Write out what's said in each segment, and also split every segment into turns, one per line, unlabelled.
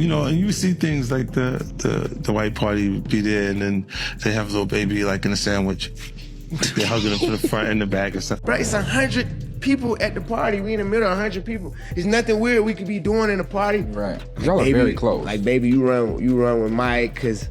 you know, and you see things like the white party be there, and then they have Lil Baby like in a sandwich. They're hugging him from the front and the back and stuff.
Bro, it's 100 people at the party. We in the middle of 100 people. There's nothing weird we could be doing in a party.
Right. Y'all are very close.
Like, baby, you run with Mike, because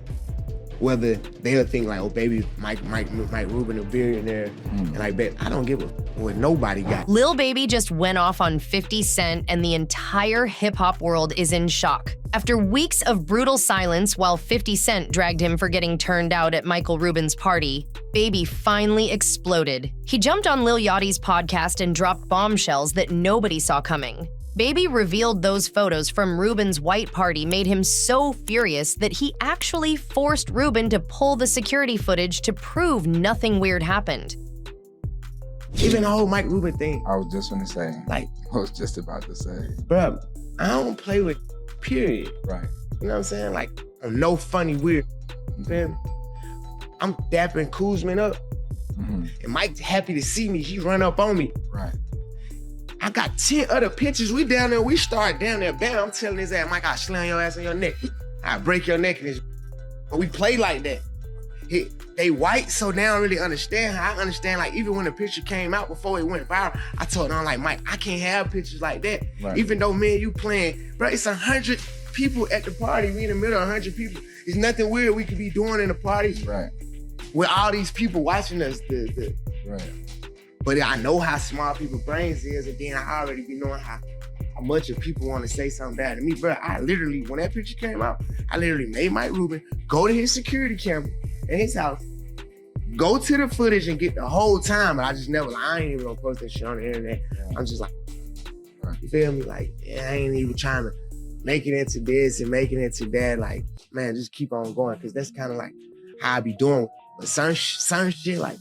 whether they'll think like, oh, baby, Mike Rubin, a billionaire, and like, babe, I don't give a what nobody got.
Lil Baby just went off on 50 Cent, and the entire hip-hop world is in shock. After weeks of brutal silence while 50 Cent dragged him for getting turned out at Michael Rubin's party, Baby finally exploded. He jumped on Lil Yachty's podcast and dropped bombshells that nobody saw coming. Baby revealed those photos from Rubin's white party made him so furious that he actually forced Rubin to pull the security footage to prove nothing weird happened.
Even the whole Mike Rubin thing.
I was just gonna say.
Like,
I was just about to say.
Bro, I don't play with period.
Right.
You know what I'm saying? Like, I'm no funny weird. You feel me? I'm dapping Kuzman up. And Mike's happy to see me. He run up on me.
Right.
I got 10 other pictures. We down there, we start down there. Bam, I'm telling his ass, Mike, I'll slam your ass on your neck. I'll break your neck. But we play like that. They white, so they don't really understand how I understand. Like, even when the picture came out before it went viral, I told them, like, Mike, I can't have pictures like that. Right. Even though me and you playing, bro, it's 100 people at the party. We in the middle of 100 people. There's nothing weird we could be doing in a party.
Right.
With all these people watching us.
Right.
But I know how small people's brains is, and then I already be knowing how much of people want to say something bad to me. Bro, I literally, when that picture came out, I literally made Mike Rubin go to his security camera in his house, go to the footage and get the whole time. And I just never, I ain't even gonna post that shit on the internet. I'm just like, you feel me? Like, I ain't even trying to make it into this and make it into that. Like, man, just keep on going. Cause that's kind of like how I be doing. But some shit, like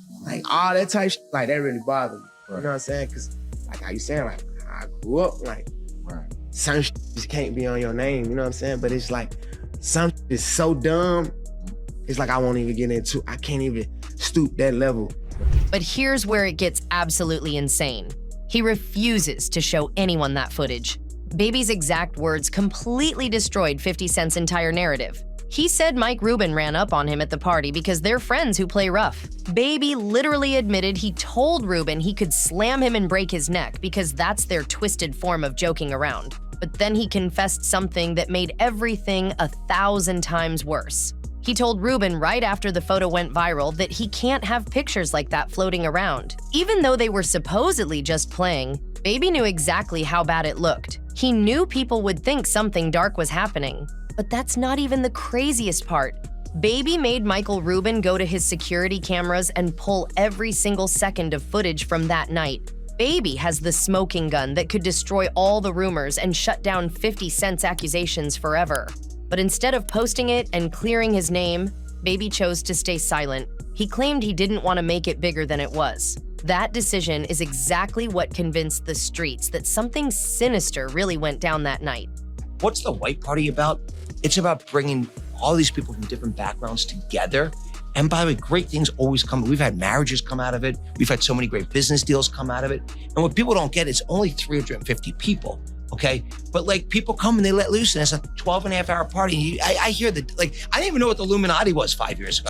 all that type shit, like that really bothers me. Right. You know what I'm saying? Cause like how you saying, like I grew up, like some shit just can't be on your name, you know what I'm saying? But it's like, some shit is so dumb, it's like I won't even get into, I can't even stoop that level.
But here's where it gets absolutely insane. He refuses to show anyone that footage. Baby's exact words completely destroyed 50 Cent's entire narrative. He said Mike Rubin ran up on him at the party because they're friends who play rough. Baby literally admitted he told Rubin he could slam him and break his neck because that's their twisted form of joking around. But then he confessed something that made everything 1,000 times worse. He told Rubin right after the photo went viral that he can't have pictures like that floating around. Even though they were supposedly just playing, Baby knew exactly how bad it looked. He knew people would think something dark was happening. But that's not even the craziest part. Baby made Michael Rubin go to his security cameras and pull every single second of footage from that night. Baby has the smoking gun that could destroy all the rumors and shut down 50 Cent's accusations forever. But instead of posting it and clearing his name, Baby chose to stay silent. He claimed he didn't want to make it bigger than it was. That decision is exactly what convinced the streets that something sinister really went down that night.
What's the white party about? It's about bringing all these people from different backgrounds together. And by the way, great things always come. We've had marriages come out of it. We've had so many great business deals come out of it. And what people don't get is only 350 people, okay? But like people come and they let loose and it's a 12-and-a-half-hour party. I hear that, like, I didn't even know what the Illuminati was 5 years ago.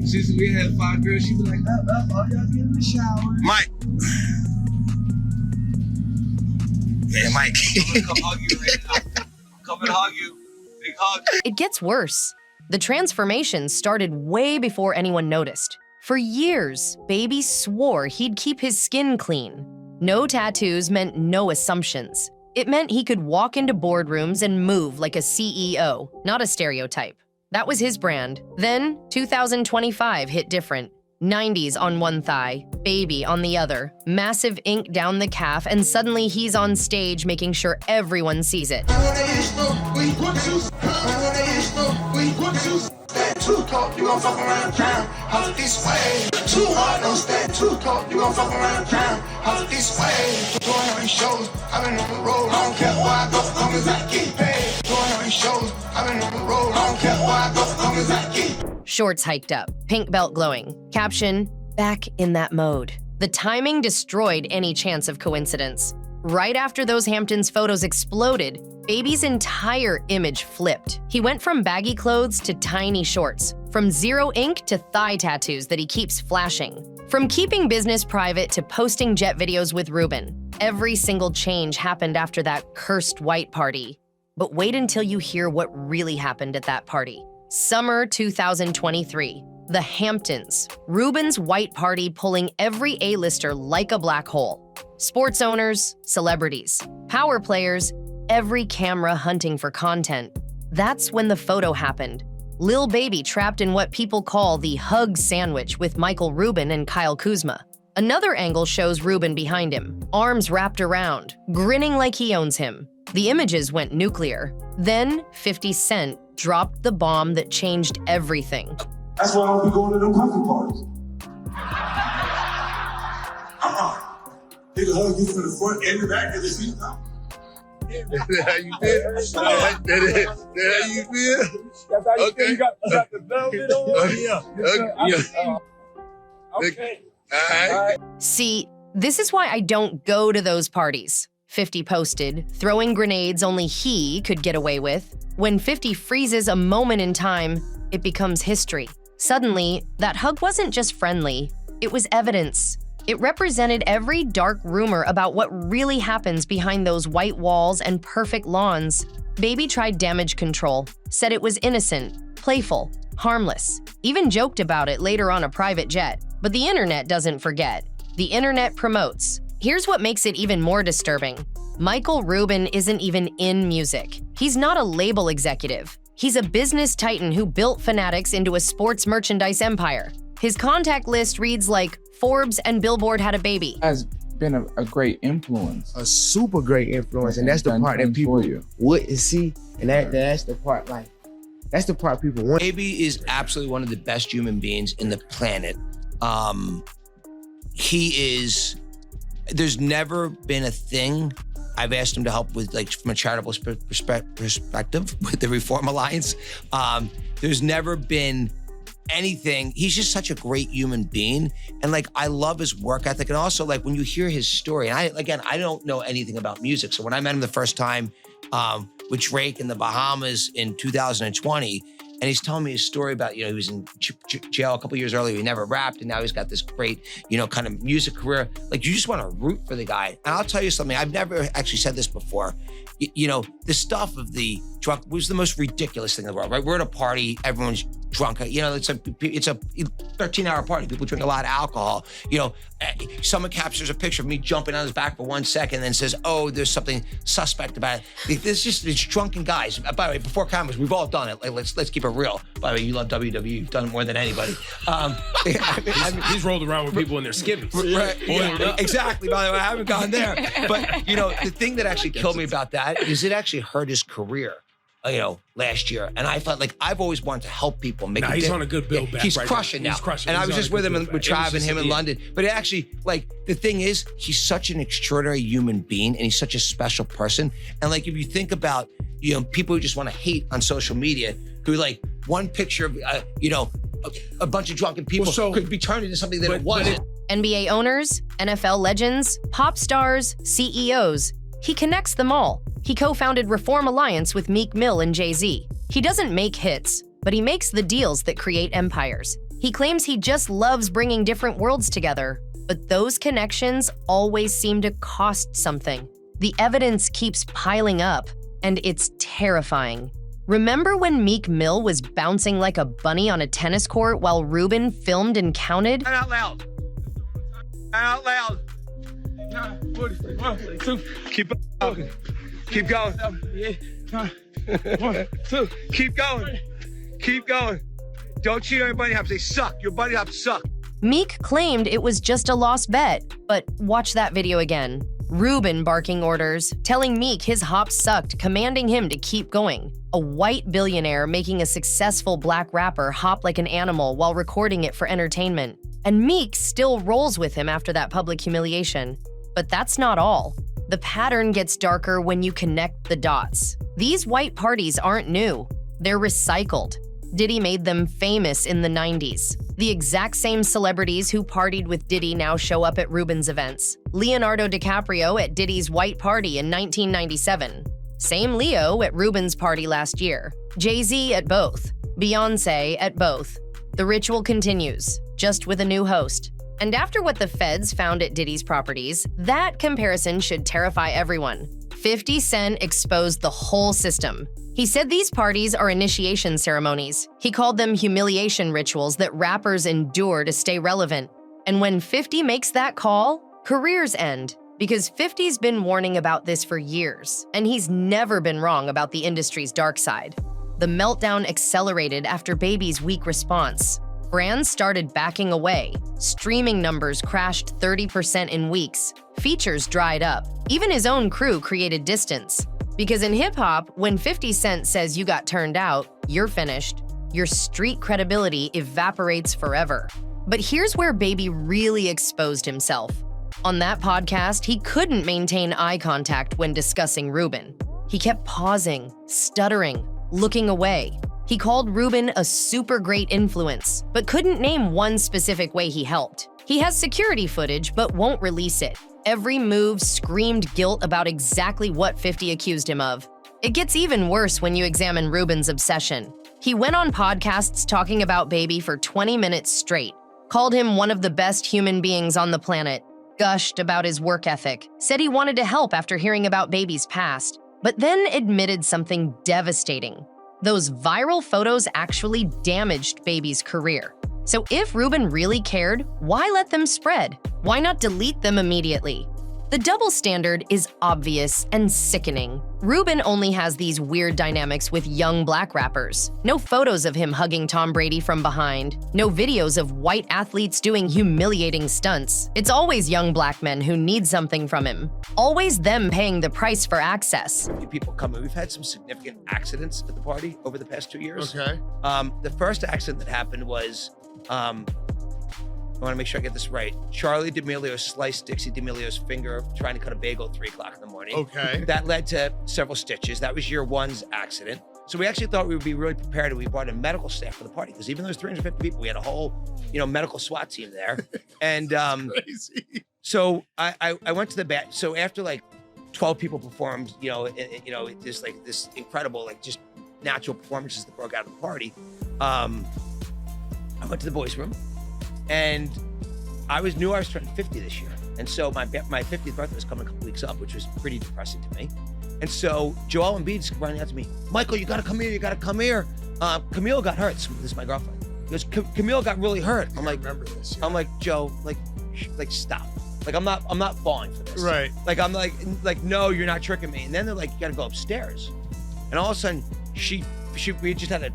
Since we had 5 girls, she'd be like, all y'all get in the shower.
Mike. Yeah, Mike.
Come hug you right now. Come and hug you. Big hug.
It gets worse. The transformation started way before anyone noticed. For years, Baby swore he'd keep his skin clean. No tattoos meant no assumptions. It meant he could walk into boardrooms and move like a CEO, not a stereotype. That was his brand. Then, 2025 hit different. 90s on one thigh, Baby on the other, massive ink down the calf, and suddenly he's on stage making sure everyone sees it. Shorts hiked up, pink belt glowing. Caption, back in that mode. The timing destroyed any chance of coincidence. Right after those Hamptons photos exploded, Baby's entire image flipped. He went from baggy clothes to tiny shorts, from zero ink to thigh tattoos that he keeps flashing. From keeping business private to posting jet videos with Rubin. Every single change happened after that cursed white party. But wait until you hear what really happened at that party. Summer 2023, the Hamptons. Rubin's white party pulling every A-lister like a black hole. Sports owners, celebrities, power players, every camera hunting for content. That's when the photo happened. Lil Baby trapped in what people call the hug sandwich with Michael Rubin and Kyle Kuzma. Another angle shows Rubin behind him, arms wrapped around, grinning like he owns him. The images went nuclear. Then 50 Cent dropped the bomb that changed everything.
That's why I don't be going to them puffy parties. Nigga hug you from the front and the back of the seat.
That's how you feel? That's how you feel?
That's how you
Okay.
feel. You got the velvet on? Yeah. Okay.
All right.
See, this is why I don't go to those parties. 50 posted, throwing grenades only he could get away with. When 50 freezes a moment in time, it becomes history. Suddenly, that hug wasn't just friendly, it was evidence. It represented every dark rumor about what really happens behind those white walls and perfect lawns. Baby tried damage control, said it was innocent, playful, harmless, even joked about it later on a private jet. But the internet doesn't forget. The internet promotes. Here's what makes it even more disturbing. Michael Rubin isn't even in music. He's not a label executive. He's a business titan who built Fanatics into a sports merchandise empire. His contact list reads like Forbes and Billboard had a baby.
Has been a great influence.
A super great influence, and that's the
Done
part that
things
people
for you.
wouldn't see, and that's the part, like, that's the part people want.
Baby is absolutely one of the best human beings in the planet. He is, there's never been a thing I've asked him to help with, like, from a charitable perspective with the Reform Alliance. There's never been anything. He's just such a great human being. And like, I love his work ethic. And also, like, when you hear his story, and I don't know anything about music. So when I met him the first time with Drake in the Bahamas in 2020, and he's telling me his story about, he was in jail a couple years earlier. He never rapped, and now he's got this great, kind of music career. Like, you just want to root for the guy. And I'll tell you something, I've never actually said this before. The stuff of the drunk was the most ridiculous thing in the world, right? We're at a party, everyone's drunk. It's a 13-hour party. People drink a lot of alcohol. Someone captures a picture of me jumping on his back for 1 second and then says, oh, there's something suspect about it. It's drunken guys. By the way, before cameras, we've all done it. Like, let's keep it real. By the way, you love WWE. You've done it more than anybody.
He's rolled around with people in their skivvies.
Right, yeah, exactly. By the way, I haven't gone there. But, the thing that actually killed me about that is it actually hurt his career, last year. And I felt like I've always wanted to help people.
He's on a good build back.
He's
right
crushing now.
He's crushing.
And
He's
I was
on
just
a
with
good
him
build
with
back.
Trav and him in London. But it actually, the thing is, he's such an extraordinary human being and he's such a special person. And like, if you think about, people who just want to hate on social media, who like one picture of, a bunch of drunken people could be turned into something that it wasn't.
NBA owners, NFL legends, pop stars, CEOs. He connects them all. He co-founded Reform Alliance with Meek Mill and Jay-Z. He doesn't make hits, but he makes the deals that create empires. He claims he just loves bringing different worlds together, but those connections always seem to cost something. The evidence keeps piling up, and it's terrifying. Remember when Meek Mill was bouncing like a bunny on a tennis court while Rubin filmed and counted?
Out loud. Out loud. 1, 2, keep going. Keep going. 1, 2, keep going. Keep going. Don't cheat on your bunny hops. They suck. Your bunny hops suck.
Meek claimed it was just a lost bet, but watch that video again. Rubin barking orders, telling Meek his hops sucked, commanding him to keep going. A white billionaire making a successful black rapper hop like an animal while recording it for entertainment. And Meek still rolls with him after that public humiliation. But that's not all. The pattern gets darker when you connect the dots. These white parties aren't new. They're recycled. Diddy made them famous in the 90s. The exact same celebrities who partied with Diddy now show up at Rubin's events. Leonardo DiCaprio at Diddy's white party in 1997. Same Leo at Rubin's party last year. Jay-Z at both. Beyonce at both. The ritual continues, just with a new host. And after what the feds found at Diddy's properties, that comparison should terrify everyone. 50 Cent exposed the whole system. He said these parties are initiation ceremonies. He called them humiliation rituals that rappers endure to stay relevant. And when 50 makes that call, careers end. Because 50's been warning about this for years, and he's never been wrong about the industry's dark side. The meltdown accelerated after Baby's weak response. Brands started backing away. Streaming numbers crashed 30% in weeks. Features dried up. Even his own crew created distance. Because in hip-hop, when 50 Cent says you got turned out, you're finished. Your street credibility evaporates forever. But here's where Baby really exposed himself. On that podcast, he couldn't maintain eye contact when discussing Rubin. He kept pausing, stuttering, looking away. He called Rubin a super great influence, but couldn't name one specific way he helped. He has security footage, but won't release it. Every move screamed guilt about exactly what 50 accused him of. It gets even worse when you examine Rubin's obsession. He went on podcasts talking about Baby for 20 minutes straight, called him one of the best human beings on the planet, gushed about his work ethic, said he wanted to help after hearing about Baby's past, but then admitted something devastating. Those viral photos actually damaged Baby's career. So if Rubin really cared, why let them spread? Why not delete them immediately? The double standard is obvious and sickening. Rubin only has these weird dynamics with young black rappers. No photos of him hugging Tom Brady from behind. No videos of white athletes doing humiliating stunts. It's always young black men who need something from him. Always them paying the price for access.
People come in. We've had some significant accidents at the party over the past 2 years.
Okay.
The first accident that happened was, I want to make sure I get this right. Charlie D'Amelio sliced Dixie D'Amelio's finger trying to cut a bagel at 3 o'clock in the morning.
Okay.
That led to several stitches. That was year one's accident. So we actually thought we would be really prepared, and we brought in medical staff for the party, because even though there's 350 people, we had a whole, medical SWAT team there. And
Crazy.
so I went to the bat. So after like 12 people performed, just like this incredible, like just natural performances that broke out of the party. I went to the boys' room. And I knew I was turning 50 this year. And so my 50th birthday was coming a couple weeks up, which was pretty depressing to me. And so Joel Embiid's running out to me, Michael, you gotta come here, Camille got hurt. This is my girlfriend. He goes, Camille got really hurt. I'm like,
remember this. Yeah.
I'm like, Joe, like stop. Like I'm not falling for this.
Right.
Like I'm like, no, you're not tricking me. And then they're like, you gotta go upstairs. And all of a sudden, we just had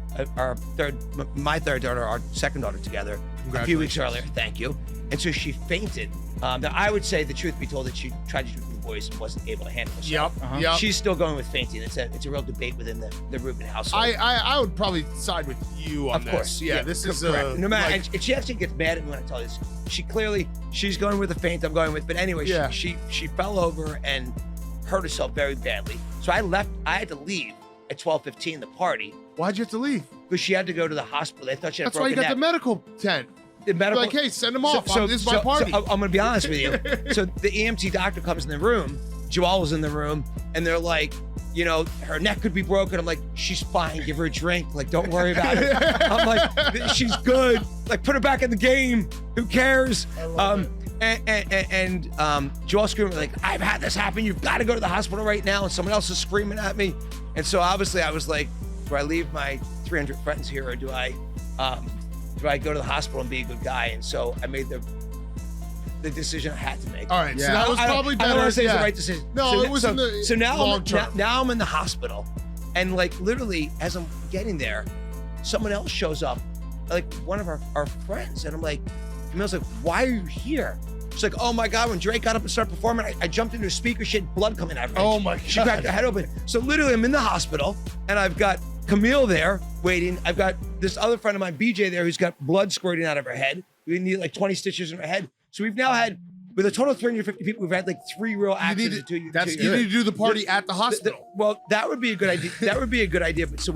my third daughter, our second daughter together a few weeks earlier. Thank you. And so she fainted. Now I would say, the truth be told, that she tried to do it with the boys and wasn't able to handle herself.
Yep.
She's still going with fainting. It's a real debate within the Rubin household.
I would probably side with you on
of course.
this. Yeah, this is
correct. No matter, and she actually gets mad at me when I tell her this. She's going with the faint I'm going with. But anyway, she fell over and hurt herself very badly. So I had to leave at 12:15 the party.
Why'd you have to leave?
Because she had to go to the hospital. They thought she had
That's why you got the medical tent.
The medical,
like, hey, send them off. This is my party.
So I'm going to be honest with you. So the EMT doctor comes in the room. Joelle was in the room, and they're like, her neck could be broken. I'm like, she's fine. Give her a drink. Like, don't worry about it. I'm like, she's good. Like, put her back in the game. Who cares? And Joelle screaming like, I've had this happen. You've got to go to the hospital right now. And someone else is screaming at me. And so obviously I was like, do I leave my 300 friends here, or do I go to the hospital and be a good guy? And so I made the decision I had to make.
All right, so that was probably better.
I don't want to say it's the right decision.
No, it was in the long term.
Now I'm in the hospital, and like literally as I'm getting there, someone else shows up, like one of our friends, and I'm like, Camille's like, why are you here? She's like, oh my God, when Drake got up and started performing, I jumped into a speaker, she had blood coming out of her.
Oh my God.
She cracked her head open. So literally I'm in the hospital, and I've got Camille there waiting. I've got this other friend of mine, BJ, there, who's got blood squirting out of her head. We need like 20 stitches in her head. So we've now had, with a total of 350 people, we've had like 3 real accidents.
You need to do the party at the hospital.
Well, that would be a good idea. That would be a good idea. But so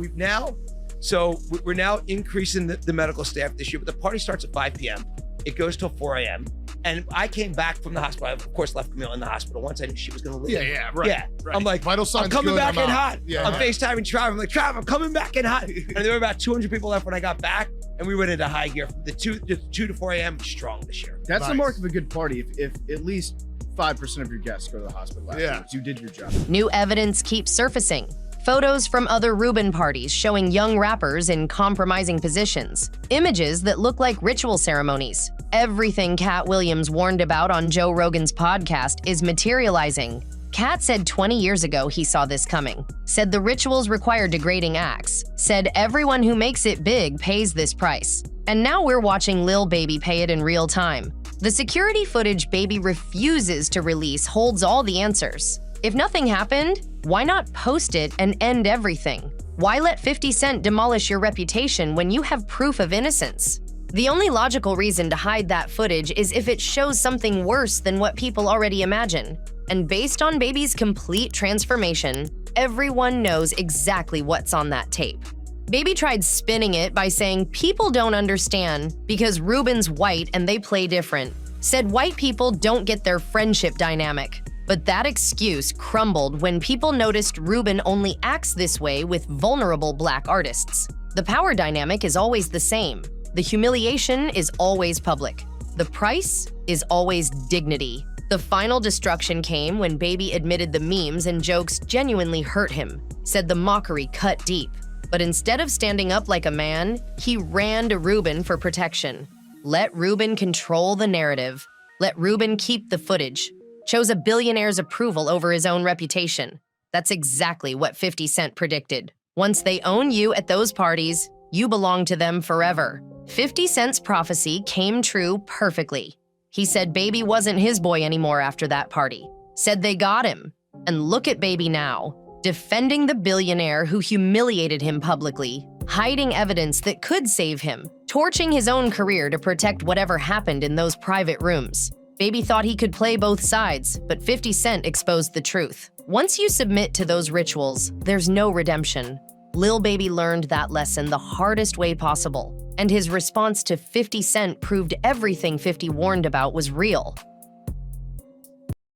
we're now increasing the medical staff this year. But the party starts at 5 p.m. It goes till 4 a.m. And I came back from the hospital. I, of course, left Camille in the hospital once I knew she was going to leave.
Yeah, right.
Yeah.
Right.
I'm like,
Vital signs
I'm coming
good,
back
I'm
in
out.
hot.
Yeah,
I'm
right.
FaceTiming Trav. I'm like, Trav, I'm coming back in hot. And there were about 200 people left when I got back. And we went into high gear. The 2 to 4 a.m. strong this year.
That's the mark of a good party. If at least 5% of your guests go to the hospital afterwards, you did your job.
New evidence keeps surfacing. Photos from other Rubin parties showing young rappers in compromising positions. Images that look like ritual ceremonies. Everything Cat Williams warned about on Joe Rogan's podcast is materializing. Cat said 20 years ago he saw this coming. Said the rituals require degrading acts. Said everyone who makes it big pays this price. And now we're watching Lil Baby pay it in real time. The security footage Baby refuses to release holds all the answers. If nothing happened, why not post it and end everything? Why let 50 Cent demolish your reputation when you have proof of innocence? The only logical reason to hide that footage is if it shows something worse than what people already imagine. And based on Baby's complete transformation, everyone knows exactly what's on that tape. Baby tried spinning it by saying people don't understand because Rubin's white and they play different. Said white people don't get their friendship dynamic. But that excuse crumbled when people noticed Rubin only acts this way with vulnerable black artists. The power dynamic is always the same. The humiliation is always public. The price is always dignity. The final destruction came when Baby admitted the memes and jokes genuinely hurt him, said the mockery cut deep. But instead of standing up like a man, he ran to Rubin for protection. Let Rubin control the narrative. Let Rubin keep the footage. Chose a billionaire's approval over his own reputation. That's exactly what 50 Cent predicted. Once they own you at those parties, you belong to them forever. 50 Cent's prophecy came true perfectly. He said Baby wasn't his boy anymore after that party. Said they got him. And look at Baby now, defending the billionaire who humiliated him publicly, hiding evidence that could save him, torching his own career to protect whatever happened in those private rooms. Baby thought he could play both sides, but 50 Cent exposed the truth. Once you submit to those rituals, there's no redemption. Lil Baby learned that lesson the hardest way possible, and his response to 50 Cent proved everything 50 warned about was real.